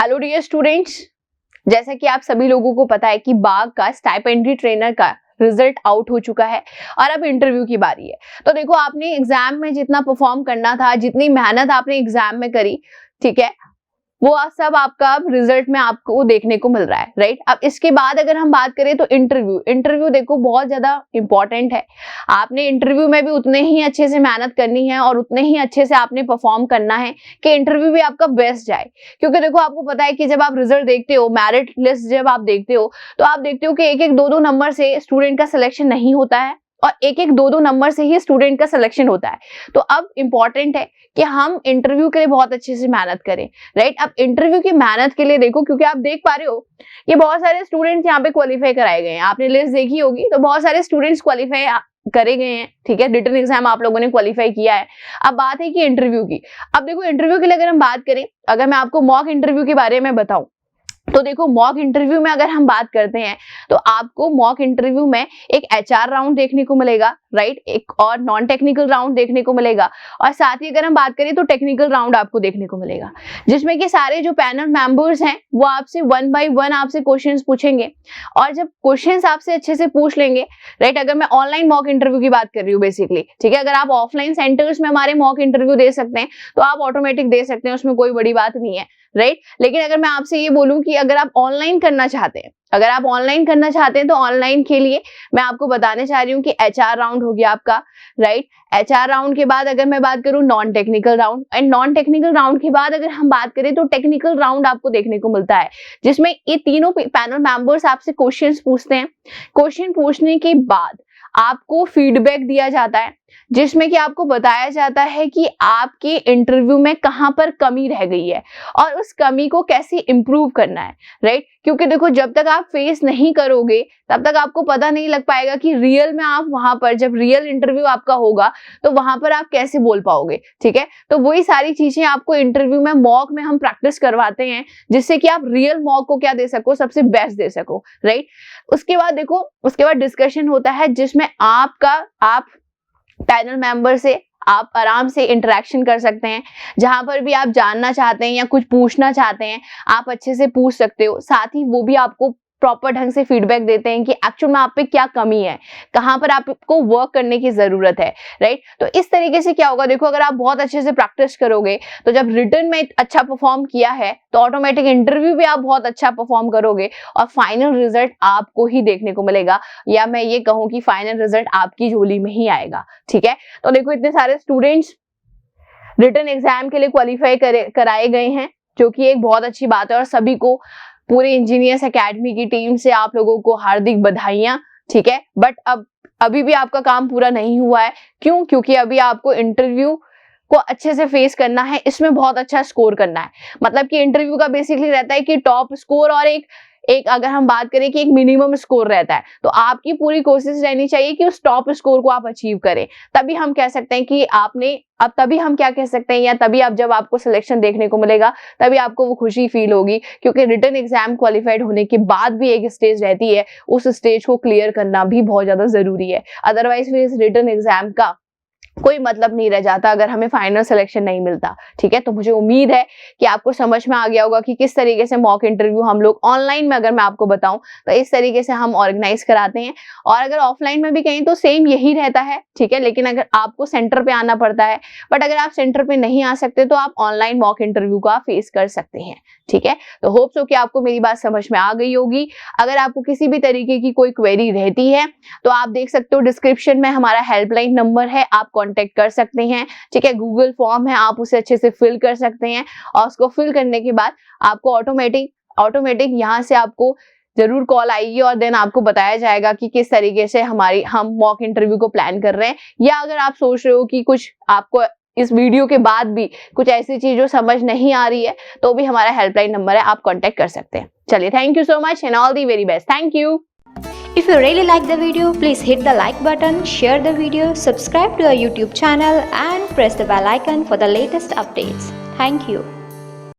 Hello dear students, जैसा कि आप सभी लोगों को पता है कि बाग का स्टाइपेंडरी ट्रेनर का रिजल्ट आउट हो चुका है और अब इंटरव्यू की बारी है। तो देखो, आपने एग्जाम में जितना परफॉर्म करना था, जितनी मेहनत आपने एग्जाम में करी, ठीक है, वो सब आपका रिजल्ट में आपको देखने को मिल रहा है, राइट। अब इसके बाद अगर हम बात करें तो इंटरव्यू देखो बहुत ज्यादा इंपॉर्टेंट है। आपने इंटरव्यू में भी उतने ही अच्छे से मेहनत करनी है और उतने ही अच्छे से आपने परफॉर्म करना है कि इंटरव्यू भी आपका बेस्ट जाए। क्योंकि देखो, आपको पता है कि जब आप रिजल्ट देखते हो, मेरिट लिस्ट जब आप देखते हो, तो आप देखते हो कि एक एक दो नंबर से स्टूडेंट का सिलेक्शन नहीं होता है और एक एक दो नंबर से ही स्टूडेंट का सिलेक्शन होता है। तो अब इंपॉर्टेंट है कि हम इंटरव्यू के लिए बहुत अच्छे से मेहनत करें, राइट। अब इंटरव्यू की मेहनत के लिए देखो, क्योंकि आप देख पा रहे हो कि बहुत सारे स्टूडेंट्स यहाँ पे क्वालिफाई कराए गए हैं। आपने लिस्ट देखी होगी, तो बहुत सारे स्टूडेंट्स क्वालिफाई करे गए हैं, ठीक है। रिटन एग्जाम आप लोगों ने क्वालिफाई किया है। अब बात है कि इंटरव्यू की। अब देखो, इंटरव्यू के लिए अगर हम बात करें, अगर मैं आपको मॉक इंटरव्यू के बारे में बताऊं, तो देखो, मॉक इंटरव्यू में अगर हम बात करते हैं तो आपको मॉक इंटरव्यू में एक एचआर राउंड देखने को मिलेगा, राइट, एक और नॉन टेक्निकल राउंड देखने को मिलेगा, और साथ ही अगर हम बात करें तो टेक्निकल राउंड आपको देखने को मिलेगा, जिसमें कि सारे जो पैनल मेंबर्स हैं वो आपसे 1 बाय 1 आपसे क्वेश्चंस पूछेंगे। और जब क्वेश्चंस आपसे अच्छे से पूछ लेंगे, राइट, अगर मैं ऑनलाइन मॉक इंटरव्यू की बात कर रही हूँ बेसिकली, ठीक है, अगर आप ऑफलाइन सेंटर्स में हमारे मॉक इंटरव्यू दे सकते हैं तो आप ऑटोमेटिक दे सकते हैं, उसमें कोई बड़ी बात नहीं है, राइट। लेकिन अगर मैं आपसे ये बोलूं कि अगर आप ऑनलाइन करना चाहते हैं, तो ऑनलाइन के लिए मैं आपको बताने चाह रही हूँ कि एचआर राउंड हो गया आपका, राइट। एचआर राउंड के बाद अगर मैं बात करूँ non technical round, and non technical round के बाद अगर हम बात करें तो टेक्निकल राउंड आपको देखने को मिलता है, जिसमें ये तीनों पैनल मेंबर्स आपसे क्वेश्चंस पूछते हैं। क्वेश्चन पूछने के बाद आपको फीडबैक दिया जाता है, जिसमें कि आपको बताया जाता है कि आपके इंटरव्यू में कहां पर कमी रह गई है और उस कमी को कैसे इंप्रूव करना है, राइट। क्योंकि देखो, जब तक आप फेस नहीं करोगे तब तक आपको पता नहीं लग पाएगा कि रियल में आप वहां पर, जब रियल इंटरव्यू आपका होगा तो वहां पर आप कैसे बोल पाओगे, ठीक है। तो वही सारी चीजें आपको इंटरव्यू में, मॉक में हम प्रैक्टिस करवाते हैं, जिससे कि आप रियल मॉक को क्या दे सको, सबसे बेस्ट दे सको, राइट। उसके बाद देखो, उसके बाद डिस्कशन होता है, जिसमें आप पैनल मेंबर से आप आराम से इंटरेक्शन कर सकते हैं। जहां पर भी आप जानना चाहते हैं या कुछ पूछना चाहते हैं, आप अच्छे से पूछ सकते हो। साथ ही वो भी आपको प्रॉपर ढंग से फीडबैक देते हैं कि एक्चुअल में आप पे क्या कमी है, कहां पर आपको वर्क करने की जरूरत है, राइट। तो इस तरीके से क्या होगा, देखो, अगर आप बहुत अच्छे से प्रैक्टिस करोगे तो जब रिटन में अच्छा परफॉर्म किया है तो ऑटोमेटिक इंटरव्यू भी आप बहुत अच्छा परफॉर्म करोगे और फाइनल रिजल्ट आपको ही देखने को मिलेगा, या मैं ये कहूँ कि फाइनल रिजल्ट आपकी झोली में ही आएगा, ठीक है। तो देखो, इतने सारे स्टूडेंट्स रिटन एग्जाम के लिए क्वालिफाई कराए गए हैं, जो कि एक बहुत अच्छी बात है, और सभी को, पूरे इंजीनियर्स एकेडमी की टीम से आप लोगों को हार्दिक बधाइयां, ठीक है। बट अभी भी आपका काम पूरा नहीं हुआ है। क्यों? क्योंकि अभी आपको इंटरव्यू को अच्छे से फेस करना है, इसमें बहुत अच्छा स्कोर करना है। मतलब कि इंटरव्यू का बेसिकली रहता है कि टॉप स्कोर और एक अगर हम बात करें कि एक मिनिमम स्कोर रहता है, तो आपकी पूरी कोशिश रहनी चाहिए कि उस टॉप स्कोर को आप अचीव करें। तभी हम कह सकते हैं कि तभी हम क्या कह सकते हैं, या तभी आप, जब आपको सिलेक्शन देखने को मिलेगा तभी आपको वो खुशी फील होगी। क्योंकि रिटन एग्जाम क्वालिफाइड होने के बाद भी एक स्टेज रहती है, उस स्टेज को क्लियर करना भी बहुत ज्यादा जरूरी है। अदरवाइज फिर इस रिटन एग्जाम का कोई मतलब नहीं रह जाता अगर हमें फाइनल सिलेक्शन नहीं मिलता, ठीक है। तो मुझे उम्मीद है कि आपको समझ में आ गया होगा कि किस तरीके से मॉक इंटरव्यू हम लोग ऑनलाइन में, अगर मैं आपको बताऊं तो इस तरीके से हम ऑर्गेनाइज कराते हैं, और अगर ऑफलाइन में भी कहीं तो सेम यही रहता है, ठीक है। लेकिन अगर आपको सेंटर पे आना पड़ता है, बट अगर आप सेंटर पे नहीं आ सकते तो आप ऑनलाइन मॉक इंटरव्यू का फेस कर सकते हैं, ठीक है। तो होप सो कि आपको मेरी बात समझ में आ गई होगी। अगर आपको किसी भी तरीके की कोई क्वेरी रहती है तो आप देख सकते हो, डिस्क्रिप्शन में हमारा हेल्पलाइन नंबर है, आप कांटेक्ट कर सकते हैं, ठीक है। गूगल फॉर्म है, आप उसे अच्छे से फिल कर सकते हैं, और उसको फिल करने के बाद आपको ऑटोमेटिक यहाँ से आपको जरूर कॉल आएगी, और देन आपको बताया जाएगा कि किस तरीके से हम मॉक इंटरव्यू को प्लान कर रहे हैं। या अगर आप सोच रहे हो कि कुछ आपको इस वीडियो के बाद भी कुछ ऐसी चीज जो समझ नहीं आ रही है, तो भी हमारा हेल्पलाइन नंबर है, आप कांटेक्ट कर सकते हैं। चलिए, thank you so much and all the very best. Thank you. If you really like the video, please hit the like button, share the video, subscribe to our YouTube channel and press the bell icon for the latest updates. Thank you.